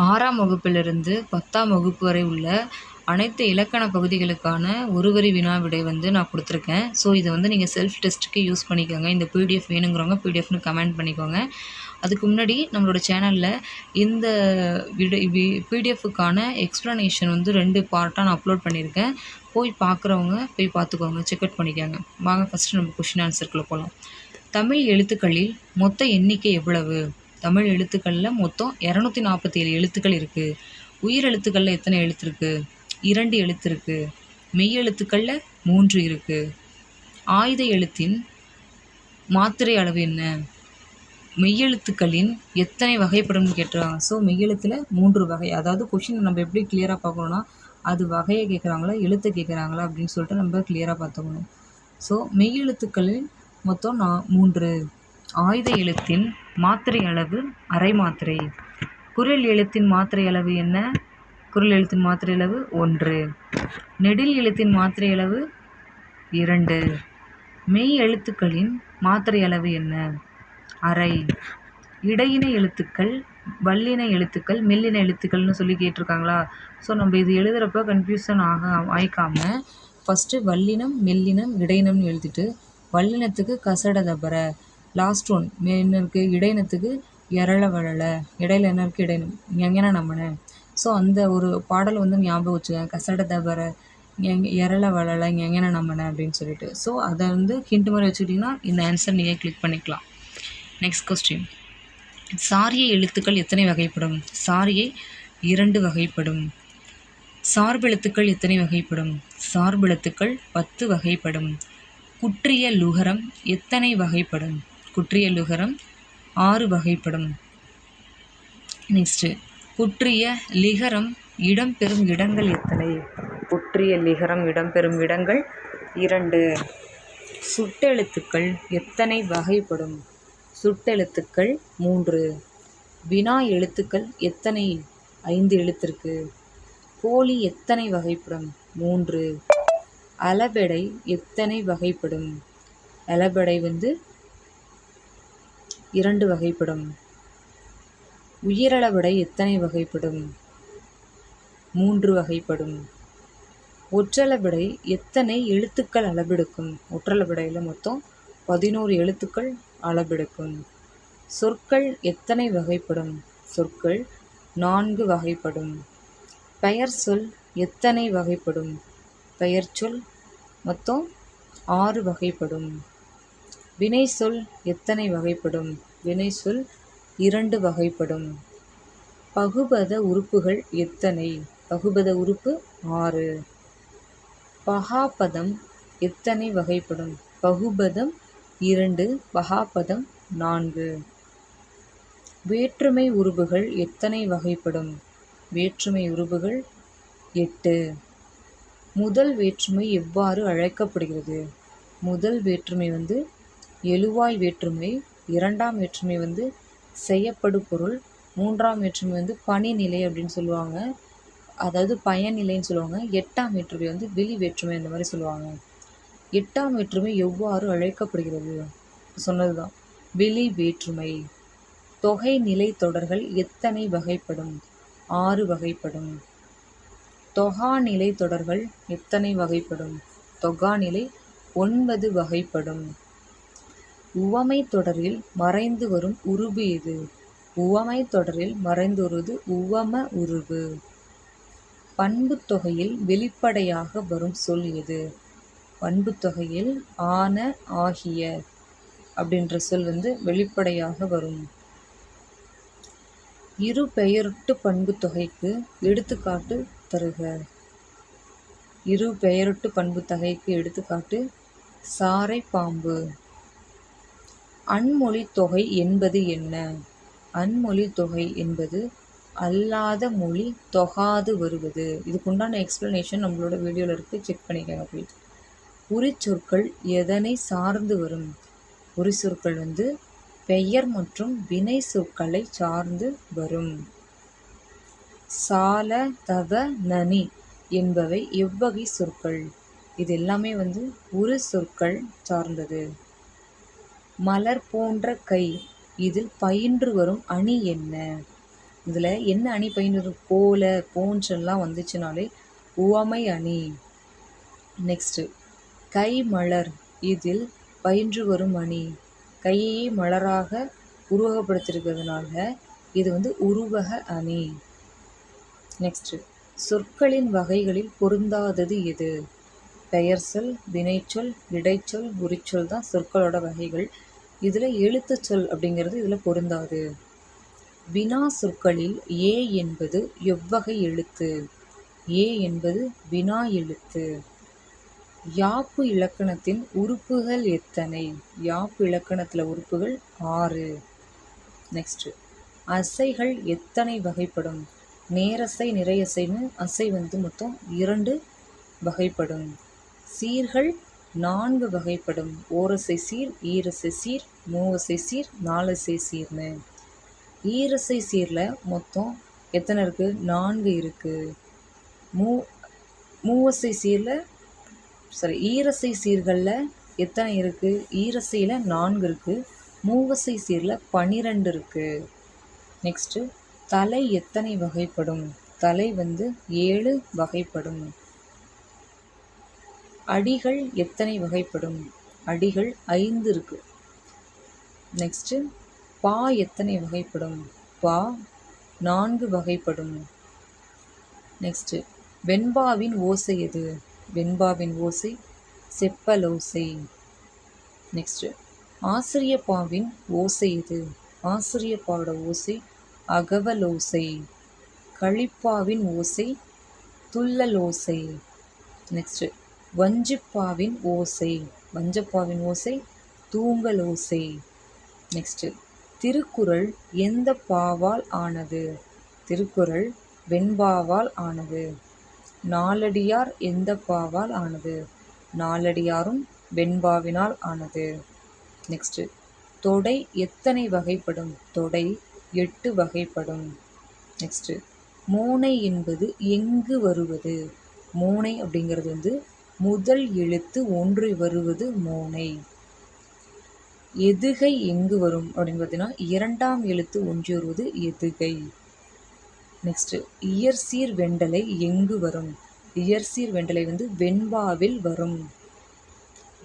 6ஆம் வகுப்பிலிருந்து 10ஆம் வகுப்பு வரை உள்ள அனைத்து இலக்கண பகுதிகளுக்கான ஒரு வரி வினா விடை நான் கொடுத்துருக்கேன். ஸோ இதை நீங்கள் செல்ஃப் டெஸ்ட்டுக்கு யூஸ் பண்ணிக்கோங்க. இந்த பிடிஎஃப் வேணுங்கிறவங்க பிடிஎஃப்னு கமெண்ட் பண்ணிக்கோங்க. அதுக்கு முன்னாடி நம்மளோட சேனலில் இந்த பிடிஎஃப்க்கான எக்ஸ்ப்ளனேஷன் 2 பார்ட்டாக நான் அப்லோட் பண்ணியிருக்கேன். போய் பார்க்குறவங்க போய் பார்த்துக்கோங்க, செக்அவுட் பண்ணிக்கோங்க. வாங்க ஃபஸ்ட்டு நம்ம கொஷின் ஆன்சருக்குள்ளே போகலாம். தமிழ் எழுத்துக்களில் மொத்த எண்ணிக்கை எவ்வளவு? தமிழ் எழுத்துக்களில் மொத்தம் 247 எழுத்துக்கள் இருக்குது. உயிர் எழுத்துக்களில் எத்தனை எழுத்து இருக்குது? 2 எழுத்து இருக்குது. மெய் எழுத்துக்களில் 3 இருக்குது. ஆயுத எழுத்தின் மாத்திரை அளவு என்ன? மெய்யெழுத்துக்களின் எத்தனை வகைப்படும்னு கேட்டுருவாங்க. ஸோ மெய்யெழுத்தில் 3 வகை. அதாவது கொஷின் நம்ம எப்படி கிளியராக பார்க்கணுன்னா, அது வகையை கேட்குறாங்களா எழுத்தை கேட்குறாங்களா அப்படின்னு சொல்லிட்டு நம்ம கிளியராக பார்த்துக்கணும். ஸோ மெய்யெழுத்துக்களில் மொத்தம் 3. ஆயுத எழுத்தின் மாத்திரை அளவு அரை மாத்திரை. குரில் எழுத்தின் மாத்திரை அளவு என்ன? குரில் எழுத்தின் மாத்திரை அளவு 1. நெடில் எழுத்தின் மாத்திரை அளவு 2. மெய் எழுத்துக்களின் மாத்திரை அளவு என்ன? அரை. இடையின எழுத்துக்கள், வல்லின எழுத்துக்கள், மெல்லின எழுத்துக்கள்னு சொல்லி கேட்டிருக்காங்களா? ஸோ நம்ம இது எழுதுகிறப்ப கன்ஃபியூஷன் ஆயிக்காமல் ஃபஸ்ட்டு வல்லினம், மெல்லினம், இடையினம்னு எழுதிட்டு வல்லினத்துக்கு கசட தபர, லாஸ்ட் ஒன் என்ன இருக்குது? இடையினத்துக்கு எரள வளல, இடையில என்ன இருக்குது? இடையினம் எங்கன நம்மன. ஸோ அந்த ஒரு பாடல் ஞாபகம் வச்சுக்கேன். கசட தபர எரள வளல எங்கன நம்மன அப்படின்னு சொல்லிட்டு. ஸோ அதை ஹிண்ட் மாதிரி வச்சுக்கிட்டிங்கன்னா இந்த ஆன்சர் நீங்கள் கிளிக் பண்ணிக்கலாம். Next question. சாரிய எழுத்துக்கள் எத்தனை வகைப்படும்? சாரியை 2 வகைப்படும். சார்பெழுத்துக்கள் எத்தனை வகைப்படும்? சார்பெழுத்துக்கள் 10 வகைப்படும். குற்றிய லுகரம் எத்தனை வகைப்படும்? குற்றிய லுகரம் 6 வகைப்படும். நெக்ஸ்ட்டு, குற்றிய லிகரம் இடம்பெறும் இடங்கள் எத்தனை? குற்றிய லிகரம் இடம்பெறும் இடங்கள் 2. சுட்டெழுத்துக்கள் எத்தனை வகைப்படும்? சுட்டெழுத்துக்கள் 3. வினா எழுத்துக்கள் எத்தனை? 5 எழுத்திற்கு. போலி எத்தனை வகைப்படும்? 3. அளபெடை எத்தனை வகைப்படும்? அளபெடை 2 வகைப்படும். உயிரளபெடை எத்தனை வகைப்படும்? 3 வகைப்படும். ஒற்றளபெடை எத்தனை எழுத்துக்கள் அளபெடுக்கும்? ஒற்றளபெடையில் மொத்தம் 11 எழுத்துக்கள் அளபெடுக்கும். சொற்கள் எத்தனை வகைப்படும்? சொற்கள் 4 வகைப்படும். பெயர் சொல் எத்தனை வகைப்படும்? பெயர் சொல் மொத்தம் 6 வகைப்படும். வினை சொல் எத்தனை வகைப்படும்? வினை சொல் 2 வகைப்படும். பகுபத உறுப்புகள் எத்தனை? பகுபத உறுப்பு 6. பகாபதம் எத்தனை வகைப்படும்? பகுபதம் 2, பகாபதம் 4. வேற்றுமை உருபுகள் எத்தனை வகைப்படும்? வேற்றுமை உருபுகள் 8. முதல் வேற்றுமை எவ்வாறு அழைக்கப்படுகிறது? முதல் வேற்றுமை எழுவாய் வேற்றுமை. 2ஆம் வேற்றுமை செய்யப்படு பொருள். 3ஆம் வேற்றுமை பணிநிலை அப்படின்னு சொல்லுவாங்க, அதாவது பயனிலைன்னு சொல்லுவாங்க. 8ஆம் வேற்றுமை வெளி வேற்றுமை அந்த மாதிரி சொல்லுவாங்க. 8ஆம் வேற்றுமை எவ்வாறு அழைக்கப்படுகிறது? சொன்னது தான் வெளி வேற்றுமை. தொகை நிலை தொடர்கள் எத்தனை வகைப்படும்? 6 வகைப்படும். தொகாநிலை தொடர்கள் எத்தனை வகைப்படும்? தொகாநிலை 9 வகைப்படும். உவமை தொடரில் மறைந்து வரும் உருபு எது? உவமை தொடரில் மறைந்து வருவது உவம உருபு. பண்பு தொகையில் வெளிப்படையாக வரும் சொல் எது? பண்பு தொகையில் ஆன, ஆகிய அப்படின்ற சொல் வெளிப்படையாக வரும். இரு பெயரொட்டு பண்பு தொகைக்கு எடுத்துக்காட்டு தருக. இரு பெயரொட்டு பண்பு தொகைக்கு எடுத்துக்காட்டு சாறை பாம்பு. அன்மொழி தொகை என்பது என்ன? அன்மொழி தொகை என்பது அல்லாத மொழி தொகாது வருவது. இதுக்குண்டான எக்ஸ்பிளனேஷன் நம்மளோட வீடியோவில் இருக்குது, செக் பண்ணிக்கோங்க போய். உரி சொற்கள் எதனை சார்ந்து வரும்? உரி சொற்கள் பெயர் மற்றும் வினை சொற்களை சார்ந்து வரும். சால, தவ, நனி என்பவை எவ்வகை சொற்கள்? இது எல்லாமே உரு சொற்கள் சார்ந்தது. மலர் போன்ற கை, இதில் பயின்று வரும் அணி என்ன? இதில் என்ன அணி பயின்று போல போன்றெல்லாம் வந்துச்சுனாலே உவமை அணி. நெக்ஸ்ட்டு கை மலர், இதில் பயின்று வரும் அணி. கையை மலராக உருவகப்படுத்திருக்கிறதுனால இது வந்து உருவக அணி. நெக்ஸ்ட்டு சொற்களின் வகைகளில் பொருந்தாதது எது? பெயர்ச்சொல், வினைச்சொல், இடைச்சொல், உரிச்சொல் தான் சொற்களோட வகைகள். இதில் எழுத்துச்சொல் அப்படிங்கிறது இதில் பொருந்தாது. வினா சொற்களில் ஏ என்பது எவ்வகை எழுத்து? ஏ என்பது வினா எழுத்து. யாப்பு இலக்கணத்தின் உறுப்புகள் எத்தனை? யாப்பு இலக்கணத்தில் உறுப்புகள் 6. நெக்ஸ்ட்டு அசைகள் எத்தனை வகைப்படும்? நேரசை, நிறையசைன்னு அசை வந்து மொத்தம் 2 வகைப்படும். சீர்கள் 4 வகைப்படும். ஓரசை சீர், ஈரசை சீர், மூவசை சீர், நாலசை சீர்னு. ஈரசை சீரில் மொத்தம் எத்தனை இருக்குது? 4 இருக்குது. மூவசை சீரில் ஈரசை சீர்களில் எத்தனை இருக்குது? ஈரசையில் 4 இருக்குது. மூவசை சீரில் 12 இருக்குது. நெக்ஸ்ட்டு தலை எத்தனை வகைப்படும்? தலை வந்து 7 வகைப்படும். அடிகள் எத்தனை வகைப்படும்? அடிகள் 5 இருக்குது. நெக்ஸ்ட்டு பா எத்தனை வகைப்படும்? பா 4 வகைப்படும். நெக்ஸ்ட்டு வெண்பாவின் ஓசை எது? வெண்பாவின் ஓசை செப்பலோசை. நெக்ஸ்ட்டு ஆசிரியப்பாவின் ஓசை எது? ஆசிரியப்பாவோட ஓசை அகவலோசை. கழிப்பாவின் ஓசை துள்ளலோசை. நெக்ஸ்ட்டு வஞ்சிப்பாவின் ஓசை, வஞ்சப்பாவின் ஓசை தூங்கலோசை. நெக்ஸ்ட்டு திருக்குறள் எந்த பாவால் ஆனது? திருக்குறள் வெண்பாவால் ஆனது. நாலடியார் எந்த பாவால் ஆனது? நாலடியாரும் வெண்பாவினால் ஆனது. நெக்ஸ்ட்டு தொடை எத்தனை வகைப்படும்? தொடை 8 வகைப்படும். நெக்ஸ்ட்டு மோனை என்பது எங்கு வருவது? மோனை அப்படிங்கிறது வந்து முதல் எழுத்து ஒன்றி வருவது மோனை. எதுகை எங்கு வரும் அப்படின்னு பார்த்தீங்கன்னா 2ஆம் எழுத்து ஒன்றி வருவது எதுகை. நெக்ஸ்ட்டு இயற்சீர் வெண்டலை எங்கு வரும்? இயற்சீர் வெண்டலை வந்து வெண்பாவில் வரும்.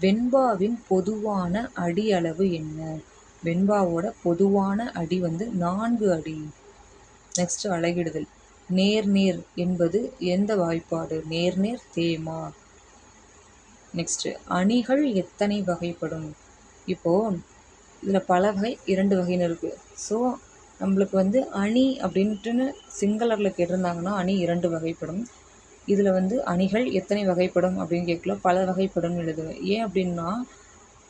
வெண்பாவின் பொதுவான அடி அளவு என்ன? வெண்பாவோட பொதுவான அடி வந்து 4 அடி. நெக்ஸ்ட் அலகிடுதல். நேர் நேர் என்பது எந்த வாய்ப்பாடு? நேர் நேர் தேமா. நெக்ஸ்ட் அணிகள் எத்தனை வகைப்படும்? இப்போது இதில் பல வகை 2 வகைன்னு இருக்குது. ஸோ நம்மளுக்கு வந்து அணி அப்படின்ட்டுன்னு சிங்களரில் கேட்டிருந்தாங்கன்னா அணி 2 வகைப்படும். இதில் வந்து அணிகள் எத்தனை வகைப்படும் அப்படின்னு கேட்கல, பல வகைப்படும் எழுதுவேன். ஏன் அப்படின்னா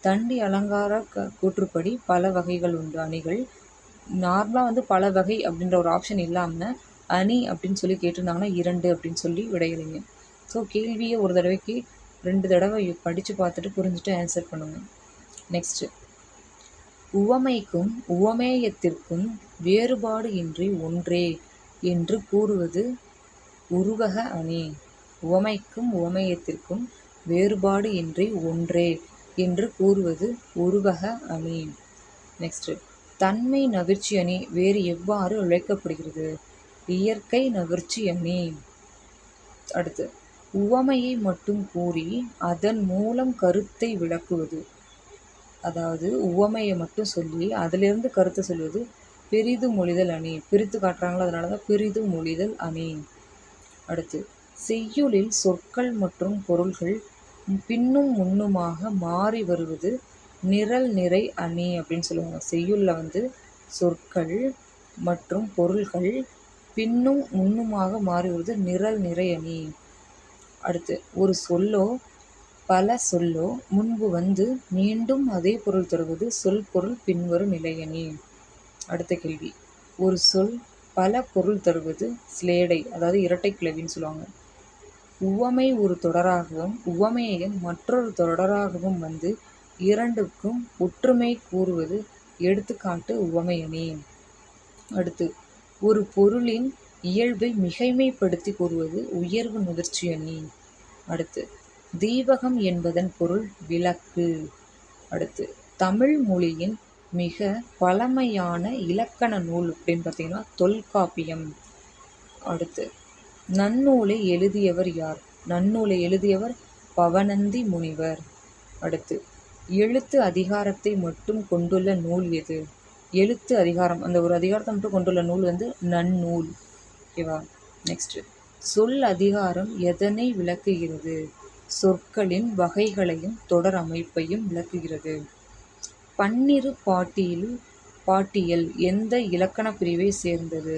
தண்டி அலங்கார கூற்றுப்படி பல வகைகள் உண்டு அணிகள். நார்மலாக வந்து பல வகை அப்படின்ற ஒரு ஆப்ஷன் இல்லாமல் அணி அப்படின்னு சொல்லி கேட்டிருந்தாங்கன்னா 2 அப்படின்னு சொல்லி விடையிறீங்க. ஸோ கேள்வியை ஒரு தடவைக்கு 2 தடவை படித்து பார்த்துட்டு புரிஞ்சுட்டு ஆன்சர் பண்ணுங்கள். நெக்ஸ்ட்டு உவமைக்கும் உவமேயத்திற்கும் வேறுபாடு இன்றி ஒன்றே என்று கூறுவது உருவக அணி. உவமைக்கும் உவமேயத்திற்கும் வேறுபாடு இன்றி ஒன்றே என்று கூறுவது உருவக அணி. நெக்ஸ்ட்டு தன்மை நவிர்ச்சி அணி வேறு எவ்வாறு அழைக்கப்படுகிறது? இயற்கை நவிர்ச்சி அணி. அடுத்து உவமையை மட்டும் கூறி அதன் மூலம் கருத்தை விளக்குவது. அதாவது உவமையை மட்டும் சொல்லி அதிலிருந்து கருத்தை சொல்வது பெரிது மொழிதல் அணி. பிரித்து காட்டுறாங்களோ அதனால தான் பெரிது மொழிதல் அணி. அடுத்து செய்யுளில் சொற்கள் மற்றும் பொருள்கள் பின்னும் முன்னுமாக மாறி வருவது நிரல் நிறை அணி அப்படின்னு சொல்லுவாங்க. செய்யுளில் வந்து சொற்கள் மற்றும் பொருள்கள் பின்னும் முன்னுமாக மாறி வருவது நிரல் நிறை அணி. அடுத்து ஒரு சொல்லோ பல சொல்லோ முன்பு வந்து மீண்டும் அதே பொருள் தருவது சொல் பொருள் பின்வரும் நிலையணி. அடுத்த கேள்வி, ஒரு சொல் பல பொருள் தருவது ஸ்லேடை, அதாவது இரட்டை கிளவின்னு சொல்லுவாங்க. உவமை ஒரு தொடராகவும் உவமையன் மற்றொரு தொடராகவும் வந்து இரண்டுக்கும் ஒற்றுமை கூறுவது எடுத்துக்காட்டு உவமையணி. அடுத்து ஒரு பொருளின் இயல்பை மிகைமைப்படுத்தி கூறுவது உயர்வு முதிர்ச்சி அணி. அடுத்து தீபகம் என்பதன் பொருள் விளக்கு. அடுத்து தமிழ் மொழியின் மிக பழமையான இலக்கண நூல் அப்படின்னு பார்த்தீங்கன்னா தொல்காப்பியம். அடுத்து நன்னூலை எழுதியவர் யார்? நன்னூலை எழுதியவர் பவணந்தி முனிவர். அடுத்து எழுத்து அதிகாரத்தை மட்டும் கொண்டுள்ள நூல் எது? எழுத்து அதிகாரம், அந்த ஒரு அதிகாரத்தை மட்டும் கொண்டுள்ள நூல் வந்து நன்னூல். ஓகேவா? நெக்ஸ்ட், சொல் அதிகாரம் எதனை விளக்குகிறது? சொற்களின் வகைகளையும் தொடர் அமைப்பையும் விளக்குகிறது. பன்னிரு பாட்டியல் எந்த இலக்கண பிரிவை சேர்ந்தது?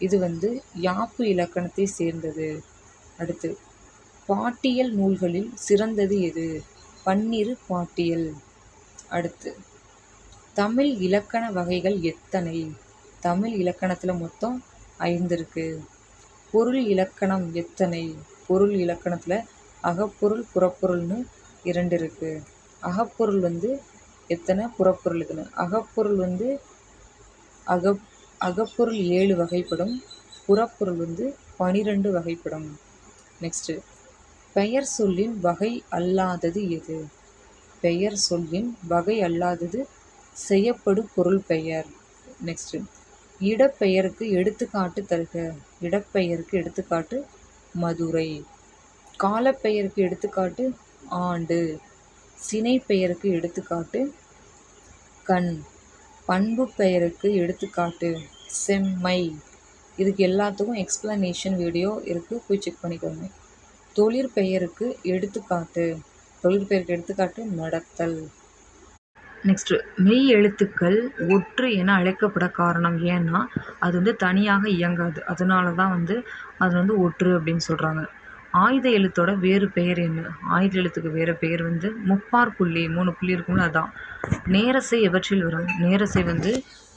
இது வந்து யாப்பு இலக்கணத்தை சேர்ந்தது. அடுத்து பாட்டியல் நூல்களில் சிறந்தது எது? பன்னிரு பாட்டியல். அடுத்து தமிழ் இலக்கண வகைகள் எத்தனை? தமிழ் இலக்கணத்தில் மொத்தம் 5 இருக்கு. பொருள் இலக்கணம் எத்தனை? பொருள் இலக்கணத்தில் அகப்பொருள் புறப்பொருள்னு 2 இருக்கு. அகப்பொருள் வந்து எத்தனை, புறப்பொருள் எத்தனை? அகப்பொருள் வந்து அகப்பொருள் 7 வகைப்படும், புறப்பொருள் வந்து 12 வகைப்படும். நெக்ஸ்ட்டு, பெயர் சொல்லின் வகை அல்லாதது எது? பெயர் சொல்லின் வகை அல்லாதது செய்யப்படு பொருள் பெயர். நெக்ஸ்ட்டு, இடப்பெயருக்கு எடுத்துக்காட்டு தருக. இடப்பெயருக்கு எடுத்துக்காட்டு மதுரை. காலப்பெயருக்கு எடுத்துக்காட்டு ஆண்டு. சினை பெயருக்கு எடுத்துக்காட்டு கண். பண்பு பெயருக்கு எடுத்துக்காட்டு செம்மை. இதுக்கு எல்லாத்துக்கும் எக்ஸ்பிளனேஷன் வீடியோ இருக்குது, போய் செக் பண்ணிக்கோங்க. தொழிற்பெயருக்கு எடுத்துக்காட்டு நடத்தல். நெக்ஸ்ட்டு, மெய் எழுத்துக்கள் ஒற்று என அழைக்கப்பட காரணம். ஏன்னா அது வந்து தனியாக இயங்காது, அதனால தான் வந்து அது வந்து ஒற்று அப்படின்னு சொல்கிறாங்க. ஆயுத எழுத்தோட வேறு பெயர் என்ன? ஆயுத எழுத்துக்கு வேறு பெயர் வந்து முப்பார் புள்ளி, 3 புள்ளி இருக்கும்ல, அதான். நேரசை எவற்றில் வரும்? நேரசை வந்து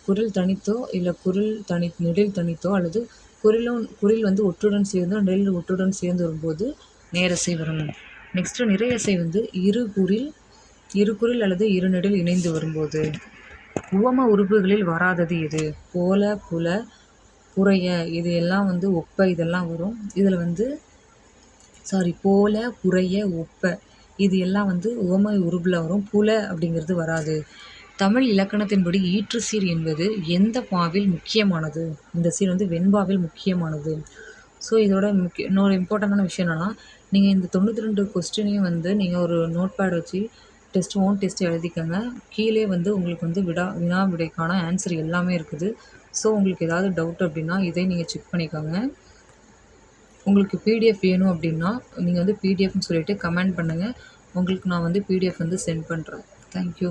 குரில் தனித்தோ இல்லை நெடில் தனித்தோ அல்லது குரில் வந்து ஒற்றுடன் சேர்ந்தோ நெல் ஒற்றுடன் சேர்ந்து வரும்போது நேரசை வரும். நெக்ஸ்ட்டு, நிறையசை வந்து இரு குரில் அல்லது இரு நெடில் இணைந்து வரும்போது. உவம உறுப்புகளில் வராதது எது? போல, புல, புறைய, இது எல்லாம் வந்து ஒப்ப, இதெல்லாம் வரும். இதில் வந்து போல, புறைய, ஒப்ப, இது எல்லாம் வந்து உவமை உறுப்பில் வரும். புல அப்படிங்கிறது வராது. தமிழ் இலக்கணத்தின்படி ஈற்று சீர் என்பது எந்த பாவில் முக்கியமானது? இந்த சீர் வந்து வெண்பாவில் முக்கியமானது. ஸோ இதோட இன்னொரு இம்பார்ட்டண்டான விஷயம் என்னென்னா, நீங்கள் இந்த 92 கொஸ்டினையும் வந்து நீங்கள் ஒரு நோட்பேட் வச்சு டெஸ்ட் எழுதிக்கோங்க. கீழே வந்து உங்களுக்கு வந்து வினா விடைக்கான ஆன்சர் எல்லாமே இருக்குது. ஸோ உங்களுக்கு ஏதாவது டவுட் அப்படின்னா இதை நீங்கள் செக் பண்ணிக்கோங்க. உங்களுக்கு பிடிஎஃப் வேணும் அப்படின்னா நீங்கள் வந்து பிடிஎஃப்னு சொல்லிவிட்டு கமெண்ட் பண்ணுங்கள். உங்களுக்கு நான் வந்து பிடிஎஃப் வந்து சென்ட் பண்ணுறேன். தேங்க்யூ.